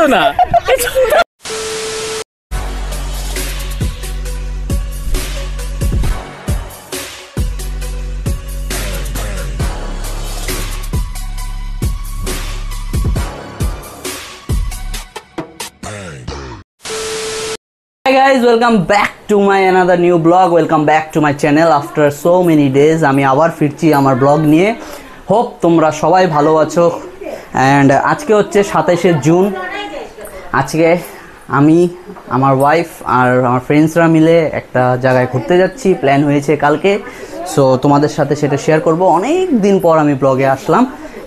তো না Hi guys, welcome back to my another new blog. Welcome back to my channel after so many days. আমি আবার ফিরছি আমার ব্লগ নিয়ে। হোপ তোমরা সবাই ভালো আছো। অ্যান্ড আজকে হচ্ছে 27শে জুন। আজকে আমি আমার ওয়াইফ আর আমার ফ্রেন্ডসরা মিলে একটা জায়গায় ঘুরতে যাচ্ছি, প্ল্যান হয়েছে কালকে। সো তোমাদের সাথে সেটা শেয়ার করব। অনেক দিন পর আমি ব্লগে আসলাম।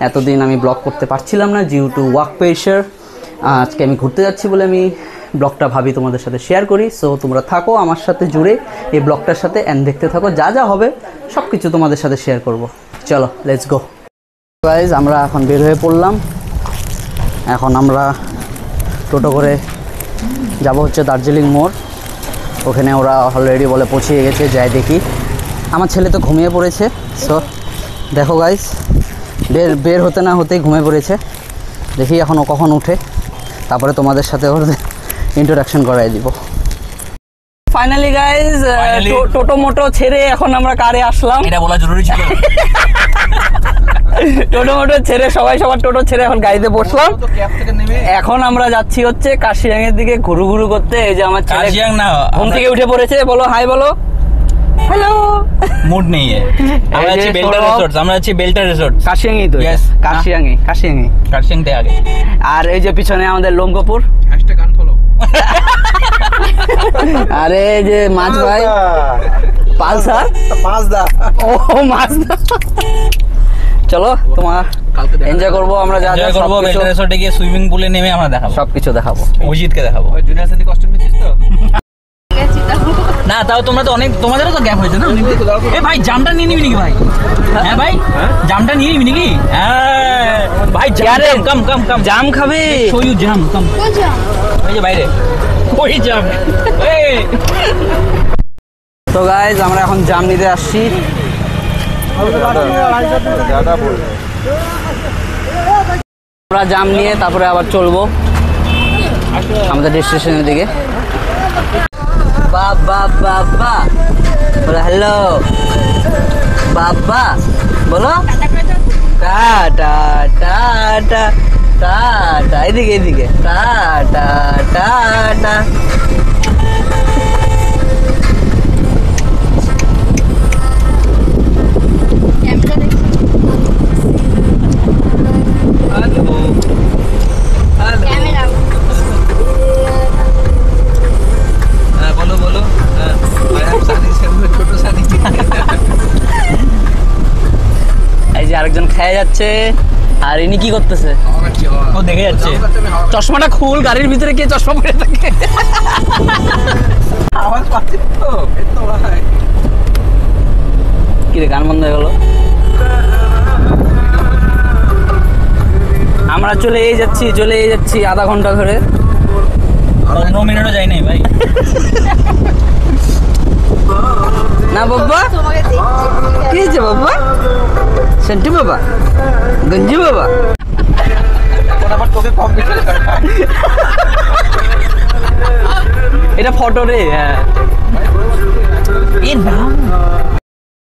এতদিন আমি ব্লগ করতে পারছিলাম না ডিউ টু ওয়ার্ক প্রেশার। আজকে আমি ঘুরতে যাচ্ছি বলে আমি ব্লগটা ভাবি তোমাদের সাথে শেয়ার করি। সো তোমরা থাকো আমার সাথে জুড়ে এই ব্লগটার সাথে অ্যান্ড দেখতে থাকো, যা যা হবে সব কিছু তোমাদের সাথে শেয়ার করব। চলো লেটস গো গাইজ। আমরা এখন বের হয়ে পড়লাম। এখন আমরা টোটো করে যাব হচ্ছে দার্জিলিং মোড়। ওখানে ওরা অলরেডি বলে পৌঁছে গেছে, যাই দেখি। আমার ছেলে তো ঘুমিয়ে পড়েছে। সো দেখো গাইজ, বের হতে না হতেই ঘুমিয়ে পড়েছে। দেখি এখন ও কখন উঠে, তারপরে তোমাদের সাথে ওর ইন্ট্রোডাকশন করাই দিব। ফাইনালি গাইজ টোটো মোটো ছেড়ে এখন আমরা কারে আসলাম, এটা বলা জরুরি ছিল। টোটো মোটো ছেড়ে সবাই সবার টোটো ছেড়ে এখন গাড়িতে বসলাম। এখন আমরা যাচ্ছি হচ্ছে কাশিয়াং এর দিকে ঘুরু ঘুরু করতে। এই যে আমার ছেলে কাশিয়াং না, ঘুম থেকে উঠে পড়েছে। বলো হাই, বলো হ্যালো। মুড নেই है। আমরা আছি বেলটা রিসোর্টস, আমরা আছি বেলটা রিসোর্টস। কাশিয়াংই তো, কাশিয়াংই কাশিয়াং থেকে আগে। আর এই যে পিছনে আমাদের লোমকপুর। আরে যে মাছ ভাই পালসার মাছদা, ও মাছদা। চলো তোমার এনজয় করবো আমরা, যা যা করবো বেলটা রিসোর্টে গিয়ে সুইমিং পুলে নেমে আমরা দেখাবো, সবকিছু দেখাবো। অজিতকে দেখাবো। জুনিয়র সাথে কষ্ট নিচ্ছিস তো না? তাও তোমরা তো অনেক, তোমাদেরও তো গ্যাপ হয়েছে না? এ ভাই জামটা নিয়ে নিবি নাকি ভাই? হ্যাঁ ভাই জামটা নিয়ে নিবি নাকি? হ্যাঁ ভাই কাম কাম কাম। জাম খাবে? শো ইউ জাম, কাম। কোন জাম? ওই যে বাইরে ওই জাম। তো গাইজ আমরা এখন জাম নিতে আসছি। আমরা জাম নিয়ে তারপরে আবার চলবো আমাদের ডেস্টিনেশনের দিকে। বাবা বাবা বলো হ্যালো, বাবা বলো টাটা টাটা টাটা, এদিকে এদিকে টাটা টাটা। এই যে আরেকজন খেয়ে যাচ্ছে, আর ইনি কি করতেছে? ও দেখে যাচ্ছে। চশমাটা খুল, গাড়ির ভিতরে কে চশমা পরে থাকে? কিরে গান বন্ধ হয়ে গেল? আমরা চলে যাচ্ছি আধা ঘন্টা ধরে। 15 মিনিটও যাই নাই ভাই। না বাবা, কি হয়েছে বাবা? সেন্টু বাবা, গঞ্জি বাবা, এটা ফটো রে। হ্যাঁ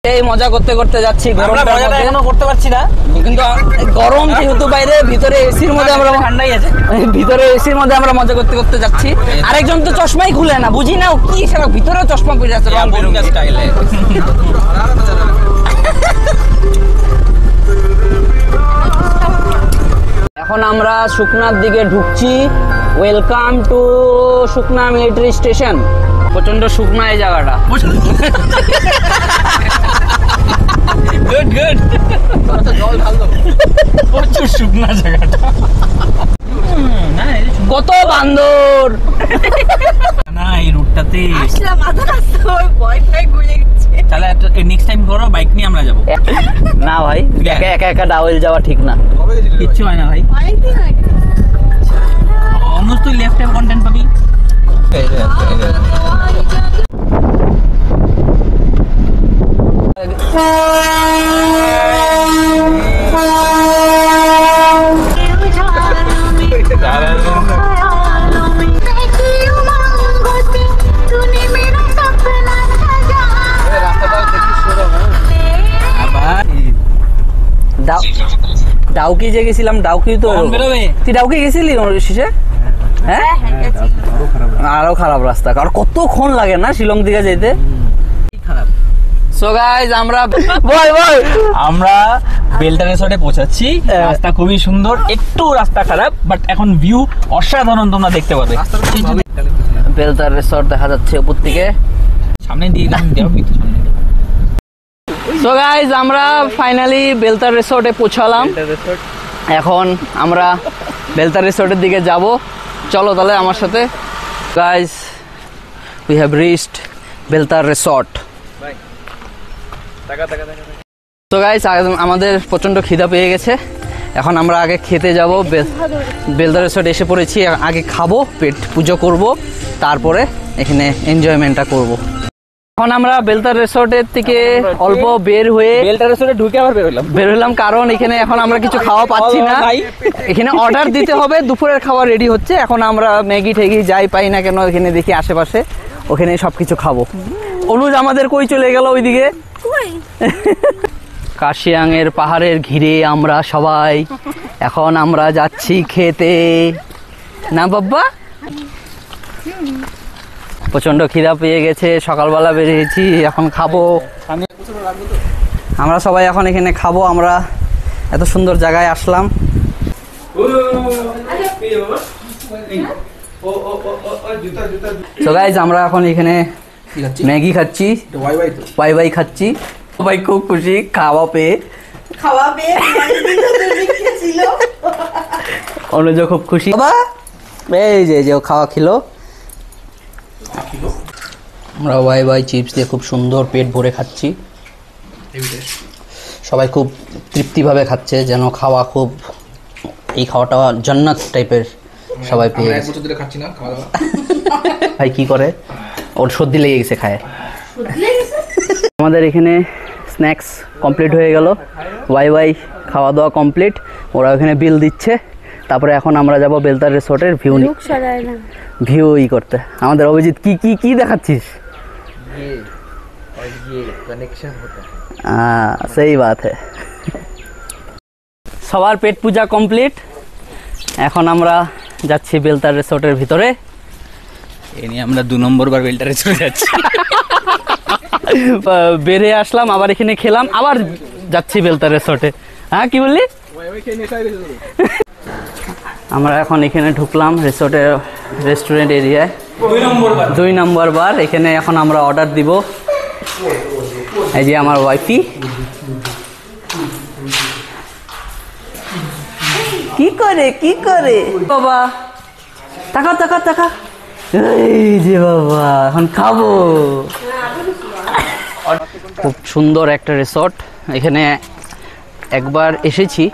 এই মজা করতে করতে যাচ্ছি। গরমটা এখনো করতে পারছি না, কিন্তু গরম যেহেতু বাইরে, ভিতরে এসির মধ্যে আমরা ঠান্ডাই আছে, ভিতরে এসির মধ্যে আমরা মজা করতে করতে যাচ্ছি। আরেকজন তো চশমাই খুলে না, বুঝি না কি সারা ভিতরেও চশমা পরে আছে স্টাইলে। এখন আমরা শুকনার দিকে ঢুকছি। ওয়েলকাম টু শুকনা মিলিটারি স্টেশন। প্রচন্ড শুকনা এই জায়গাটা। Good good. জল ঢাল দাও, প্রচুর শুকনা জায়গাটা। কত বান্দর না এই রুটটাতে আসলে মাথা রাস্তা ওই ওয়াইফাই ঘুরে গেছে। তাহলে নেক্সট টাইম করো, বাইক নিয়ে আমরা যাবো। না ভাই, একা একা ডাবল যাওয়া ঠিক না। কিচ্ছু হয় না ভাই, অনেকদিন আগে অনুজ তুই লেফট টাইম কন্টেন্ট পাবি। ডাউকি যে গেছিলাম, ডাউকি তো তুই ডাউকি গেছিলি শেষে? হ্যাঁ, আরো খারাপ রাস্তা, আর কতক্ষণ লাগে না শিলং দিকে যেতে। সো গাইস আমরা আমরা বেলটা রিসোর্টে পৌঁছাচ্ছি। রাস্তা খুবই সুন্দর, একটু রাস্তা খারাপ, বাট এখন ভিউ অসাধারণ, তোমরা দেখতে পাবে। বেলতার রিসোর্ট দেখা যাচ্ছে উপর থেকে, সামনে দিয়ে সো গাইস আমরা ফাইনালি বেলতার রিসোর্টে পৌঁছালাম। এখন আমরা বেলতার রিসোর্টের দিকে যাব, চলো তাহলে আমার সাথে। Guys we have reached Beltar resort. তো গাইস আমাদের প্রচণ্ড খিদা পেয়ে গেছে, এখন আমরা আগে খেতে যাব। বেলতার রিসোর্ট এসে পড়েছি, আগে খাবো, পেট পুজো করব, তারপরে এখানে এনজয়মেন্টটা করব। এখন আমরা বেলতার রিসোর্টের থেকে অল্প বের হয়ে বেলটা রিসোর্টে ঢুকে আবার বের হলাম, কারণ এখানে এখন আমরা কিছু খাওয়া পাচ্ছি না। এখানে অর্ডার দিতে হবে, দুপুরের খাবার রেডি হচ্ছে। এখন আমরা ম্যাগি ঠেগি যাই পাই না কেন, এখানে দেখি আশেপাশে, ওখানে সবকিছু খাবো। অনুজ আমাদের কই চলে গেল ওইদিকে। কাশিয়াংয়ের পাহাড়ের ঘিরে আমরা সবাই, এখন আমরা যাচ্ছি খেতে, না বাবা? প্রচন্ড খিদা পেয়ে গেছে, সকালবেলা বেরিয়েছি, এখন খাবো। আমরা সবাই এখন এখানে খাবো। আমরা এত সুন্দর জায়গায় আসলাম। সো গাইস আমরা এখন এখানে ম্যাগি খাচ্ছি, ওয়াই ওয়াই খাচ্ছি, সবাই খুব খুশি খাওয়া পেয়ে। অনুজ খুব খুশি, বাবা এই যে ও খাওয়া খেলো। আমরা ওয়াই ওয়াই চিপস দিয়ে খুব সুন্দর পেট ভরে খাচ্ছি, সবাই খুব তৃপ্তিভাবে খাচ্ছে, যেন খাওয়া খুব, এই খাওয়াটা জান্নাত টাইপের সবাই পেয়ে গেছে। ভাই কি করে, ওর সর্দি লেগে গেছে খায়। আমাদের এখানে স্ন্যাক্স কমপ্লিট হয়ে গেল, ওয়াই ওয়াই খাওয়া দাওয়া কমপ্লিট, ওরা ওখানে বিল দিচ্ছে। তারপরে এখন আমরা যাব বেলতার রিসোর্টের ভিউ করতে। আমাদের অভিজিৎ কি কি কি দেখাচ্ছিস? সেই বাত হ্যাঁ। সবার পেট পূজা কমপ্লিট, এখন আমরা যাচ্ছি বেলতার রিসোর্টের ভিতরে। এ নিয়ে আমরা 2 নম্বর বার বেলটা রিসোর্টে যাচ্ছি। বেরে আসলাম, আবার এখানে খেলাম, আবার যাচ্ছি বেলতার রিসোর্টে। হ্যাঁ কি বললি? আমরা এখন এখানে ঢুকলাম রিসোর্টের রেস্টুরেন্ট এরিয়ায়, 2 নম্বর বার। এখানে এখন আমরা অর্ডার দিব। এই যে আমার ওয়াইফি কি করে বাবা, টাকা টাকা টাকা, এই যে বাবা এখন খাবো। খুব সুন্দর একটা রিসোর্ট, এখানে একবার এসেছি,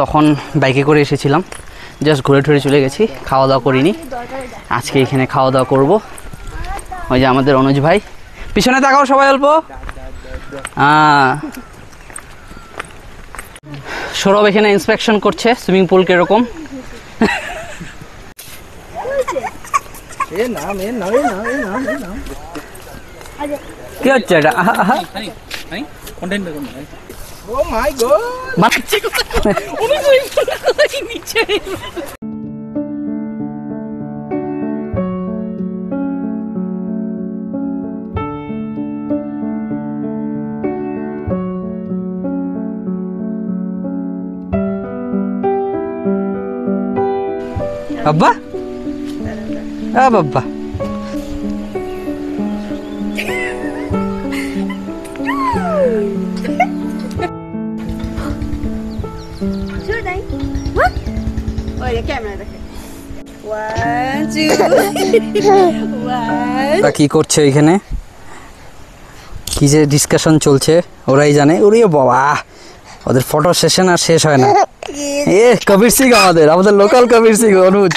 তখন বাইকে করে এসেছিলাম, জাস্ট ঘুরে টুরে চলে গেছি, খাওয়া দাওয়া করিনি। আজকে এখানে খাওয়া দাওয়া করবো। ওই যে আমাদের অনুজ ভাই, পিছনে তাকাও সবাই অল্প। সৌরভ এখানে ইন্সপেকশন করছে সুইমিং পুল কিরকম। কি হচ্ছে এটা? আব্বা বাবা কি করছে এখানে, কি যে ডিসকাশন চলছে ওরাই জানে। ওরে বাবা, ওদের ফটো সেশন আর শেষ হয় না। এ কবির সিং, আমাদের লোকাল কবির সিং অনুজ।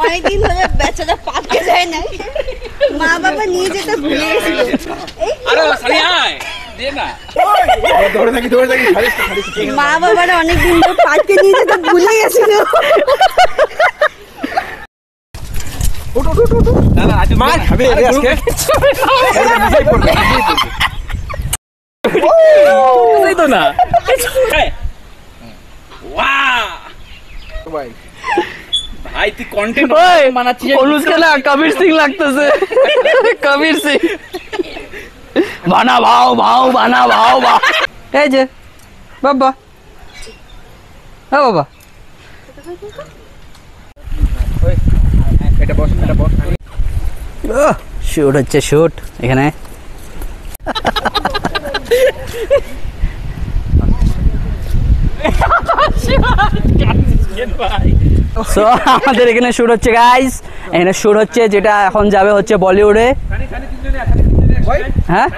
অনেকদিন ধরে বেচারা পাকে যায় না, মা বাবা নিয়ে যেতে ভুলে গেছিল আরে সারি আয় দে না ধরে থাকি মা বাবারা অনেকদিন ধরে পার্কে নিয়ে যেতে ভুলে গেছিল না না আজ মার খাবে আজকে নিজেই পড়বে এই তো না ওয়াও ভাই ভাই তুই কন্টেন্ট ওই বানাচ্ছিস অনুষ্কা না কবির সিং লাগতেছে কবির সিং বানা ভাও ভাও বানা ভাও ভাও এই যে বাবা হ্যাঁ বাবা এটা বস শুট হচ্ছে শুট এখানে সো আমাদের এখানে শুট হচ্ছে গাইস এখানে শুট হচ্ছে যেটা এখন যাবে হচ্ছে বলিউডে হ্যাঁ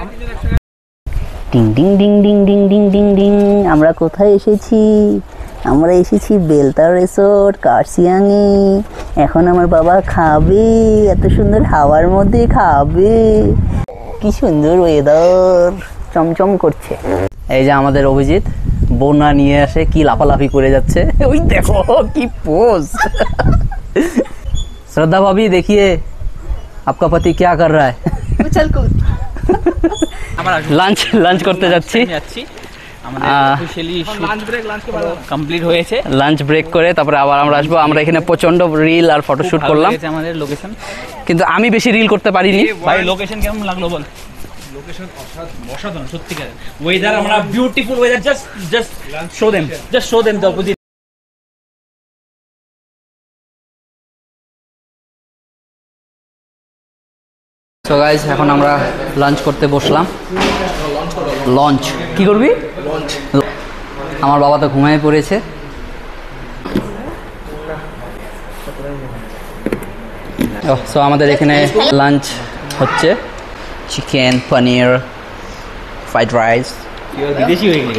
ding ding ding ding ding ding ding ding আমরা কোথায় এসেছি আমরা এসেছি বেলতা রিসোর্ট কার্সিয়াংয়ে এখন আমার বাবা খাবে এত সুন্দর হাওয়ার মধ্যে খাবে কি সুন্দর ওয়েদার চমচম করছে এই যে আমাদের অভিজিৎ বোনা নিয়ে আসে কি লাফালাফি করে যাচ্ছে ওই দেখো কি পোজ श्रद्धा भाभी देखिए आपका पति क्या कर रहा है উছল কূদ আমরা লাঞ্চ করতে যাচ্ছি আমাদের অফিশিয়ালি লাঞ্চ ব্রেক কমপ্লিট হয়েছে লাঞ্চ ব্রেক করে তারপরে আবার আমরা আসবো আমরা এখানে প্রচন্ড রিল আর ফটোশুট করলাম আমাদের লোকেশন কিন্তু আমি বেশি রিল করতে পারিনি ভাই লোকেশন কেমন লাগলো বল লোকেশন অসাধারণ সত্যিকার ওয়েদার আমরা beautiful weather just show them the opposite so guys এখন আমরা লাঞ্চ করতে বসলাম লঞ্চ কি করবি আমার বাবা তো ঘুমিয়ে পড়েছে সো আমাদের এখানে লাঞ্চ হচ্ছে চিকেন পনির ফ্রাইড রাইস বিদেশি হয়ে গেল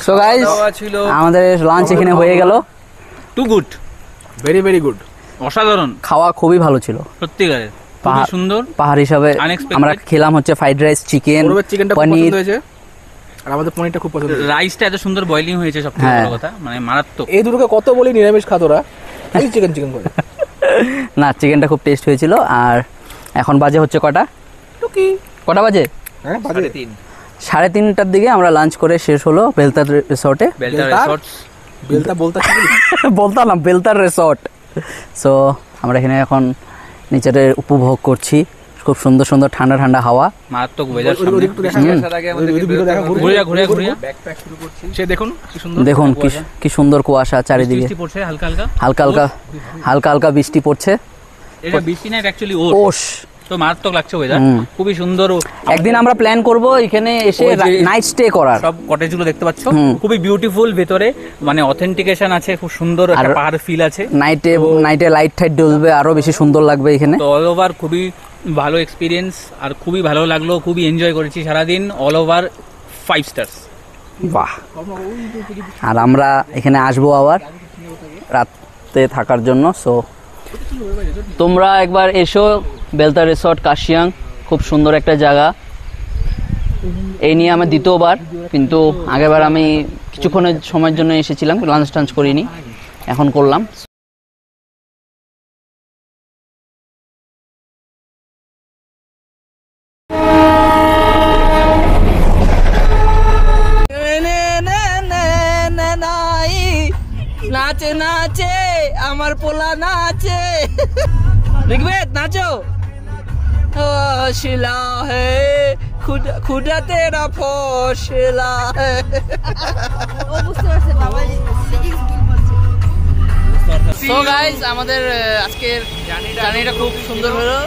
সো গাইস আমাদের লাঞ্চ এখানে হয়ে গেল টু গুড ভেরি গুড অসাধারণ খাওয়া খুবই ভালো ছিল সত্যিকারের খুবই সুন্দর পাহাড় হিসাবে Unexpected. আমরা খেলাম হচ্ছে ফ্রাইড রাইস চিকেন ওর চিকেনটা খুব পনির পছন্দ হয়েছে আর আমাদের পনিরটা খুব পছন্দ হয়েছে রাইসটা এত সুন্দর বয়লিং হয়েছে সবথেকে হ্যাঁ। বড় কথা মানে মারাত্মক এই দুটোকে কত বলি নিরামিষ খাতোরা খালি চিকেন করে না চিকেনটা খুব টেস্ট হয়েছিল আর এখন বাজে হচ্ছে কটা বাজে হ্যাঁ বাজে 3:30টার দিকে আমরা লাঞ্চ করে শেষ হলো বেলতার রিসর্টে বেলতা বেলতা? রিসর্টস বলতাম না বেলতার রিসর্ট সো আমরা এখানে এখন নেচারের উপভোগ করছি খুব সুন্দর সুন্দর ঠান্ডা ঠান্ডা হাওয়া মারাত্মক ওয়েদার ওদিকে একটু দেখা ঘুরে সে দেখুন কি সুন্দর দেখুন কি সুন্দর কুয়াশা চারিদিকে বৃষ্টি পড়ছে হালকা হালকা হালকা হালকা বৃষ্টি পড়ছে এটা বৃষ্টি না অ্যাকচুয়ালি ওশ তো মারাত্মক লাগছে ওয়েদার হুম। খুবই সুন্দর একদিন আমরা প্ল্যান করব এখানে এসে ওই যে- নাইট স্টে করার সব কটেজগুলো দেখতে পাচ্ছ হুম। খুবই বিউটিফুল ভেতরে মানে অথেন্টিকেশন আছে খুব সুন্দর একটা আর- পাহাড় ফিল আছে নাইটে লাইট টাইট জ্বলবে আরো বেশি সুন্দর লাগবে এখানে তো অল ওভার খুবই ভালো এক্সপিরিয়েন্স আর খুবই ভালো লাগলো খুবই এনজয় করেছি সারাদিন অল ওভার 5 স্টার্স বাহ আর আমরা এখানে আসবো আবার রাতে থাকার জন্য সো তোমরা একবার এসো বেলতা রিসর্ট কাশিয়াং খুব সুন্দর একটা জায়গা এই নিয়ে আমার দ্বিতীয়বার কিন্তু আগেরবার আমি কিছুক্ষণের সময়ের জন্য এসেছিলাম লাঞ্চ টাঞ্চ করিনি এখন করলাম নাচে নাচে আমার পোলা নাচে দেখবে নাচো শিলা হে খুদা তেরা ফসলা ও বুঝতে পারছে বাবা সো গাইস আমাদের আজকের জার্নিটা খুব সুন্দর হলো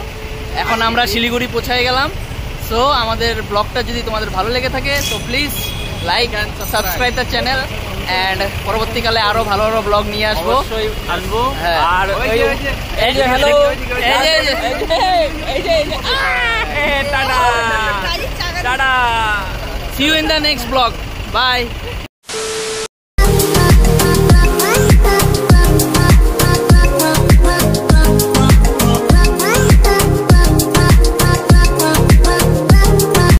এখন আমরা শিলিগুড়ি পৌঁছে গেলাম সো আমাদের ব্লগটা যদি তোমাদের ভালো লেগে থাকে তো please like and subscribe the channel and পরবর্তীকালে আরো ভালো ভালো ব্লগ নিয়ে আসবো আসবো হ্যাঁ। আর এই যে hello tata tata see you in the next vlog bye